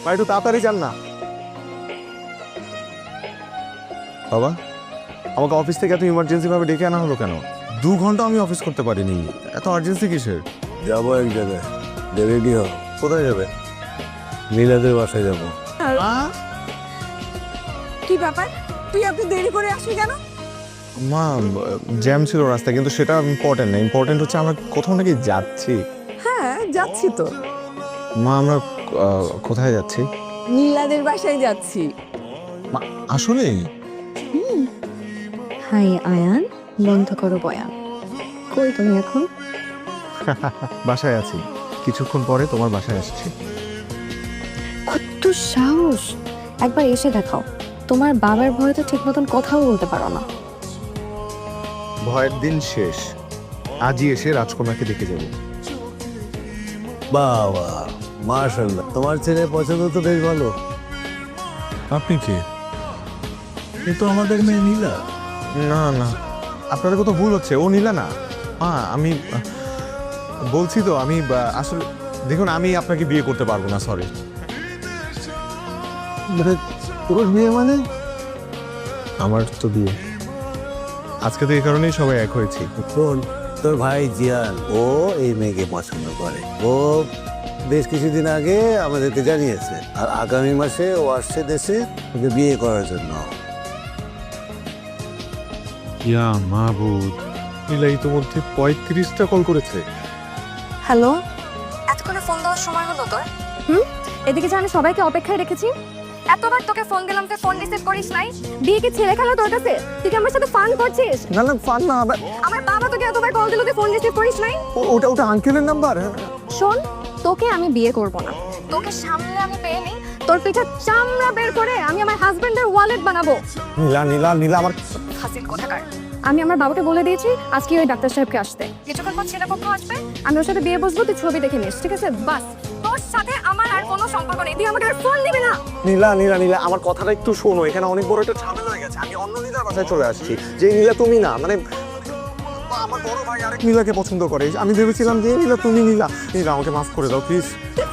ভাই একটু তাড়াতাড়ি যান না। বাবা, আমাকে অফিস থেকে এত ইমার্জেন্সি ভাবে ডেকে আনা হলো কেন? 2 ঘন্টা আমি অফিস করতে পারিনি, এত আর্জেন্সি কিসের? যাবো এক জায়গায়, রেডি হও। কোথায় যাবে? নীলাদের বাসায় যাবো। কি ব্যাপার, তুই এত দেরি করে আসবি কেন? মা, জ্যাম ছিল রাস্তায়, কিন্তু সেটা ইম্পর্টেন্ট না। ইম্পর্টেন্ট হচ্ছে আমরা কোথাও নাকি যাচ্ছি। হ্যাঁ যাচ্ছি তো, মা আমরা কোথায় যাচ্ছি? নীলাদের বাসায় যাচ্ছি। মা আসলে হাই আয়ান, বন্ধ করো বয়ান। কই তুমি এখন? বাসায় আছি, কিছুক্ষণ পরে তোমার বাসায় আসছি। কত সাহস! একবার এসে দেখাও। তোমার বাবার ভয়ে তো ঠিক মতন কথাও বলতে পারো না। ভয়ের দিন শেষ, আজই এসে রাজকন্যাকে দেখে যাব। বাবা, মাশাআল্লাহ, তোমার ছেলে পছন্দ তো বেশ ভালো। আপনি কে? এ তো আমাদের মেয়ে নীলা। না না, আপনাদের কোথাও ভুল হচ্ছে, ও নীলা না। মা আমি বলছি তো, আমি আসলে দেখুন, আমি আপনাকে বিয়ে করতে পারবো না, সরি। মানে তোর মেয়ে মানে? আমার তো বিয়ে আজকে, তো এই কারণেই সবাই এক হয়েছি। শোন, তোর ভাই জিয়ান ও এই মেয়েকে পছন্দ করে। ও বেশ কিছুদিন আগে আমাদেরকে জানিয়েছে, আর আগামী মাসে ও আসছে দেশে ওকে বিয়ে করার জন্য। ইয়া মাহবুব, নীলা ইতিমধ্যে 35টা কল করেছে। হ্যালো, এতক্ষণে ফোন দেওয়ার সময় হলো তোর? এদিকে যে আমি সবাইকে অপেক্ষায় রেখেছি। এতবার তোকে ফোন দিলাম, তুই ফোন রিসিভ করিস নাই। বিয়ে কি ছেলে খেলো তোর কাছে? তুই কি আমার সাথে ফান করছিস? না না, ফান না। আমার বাবা তোকে এতবার কল দিল, তুই ফোন রিসিভ করিস নাই। ওটা আঙ্কেলের নাম্বার। শোন, তোকে আমি বিয়ে করব না। তোকে সামনে আমি পেয়ে নেই, তোর পিঠে চামড়া বের করে আমি আমার হাজবেন্ডের ওয়ালেট বানাবো। নীলা নীলা নীলা, আমার হাসিল কোথাকার। আমি আমার বাবাকে বলে দিয়েছি আজকে ওই ডাক্তার সাহেবকে আসতে। কিছুক্ষণ পর ছেলে পক্ষ আসবে, আমি ওর সাথে বিয়ে বসবো, তুই ছবি দেখে নিস, ঠিক আছে? বাস, তোর সাথে আমার আর কোনো সম্পর্ক নেই। তুই আমাকে আর ফোন দিবি না। নীলা নীলা নীলা, আমার কথাটা একটু শোনো। এখানে অনেক বড় একটা ঝামেলা হয়ে গেছে। আমি অন্য নীলার বাসায় চলে আসছি। যে নীলা তুমি না, মানে আমার বড় ভাই আরেক নীলাকে পছন্দ করে। আমি ভেবেছিলাম যে নীলা তুমি। নীলা নীলা, আমাকে মাফ করে দাও প্লিজ। তুই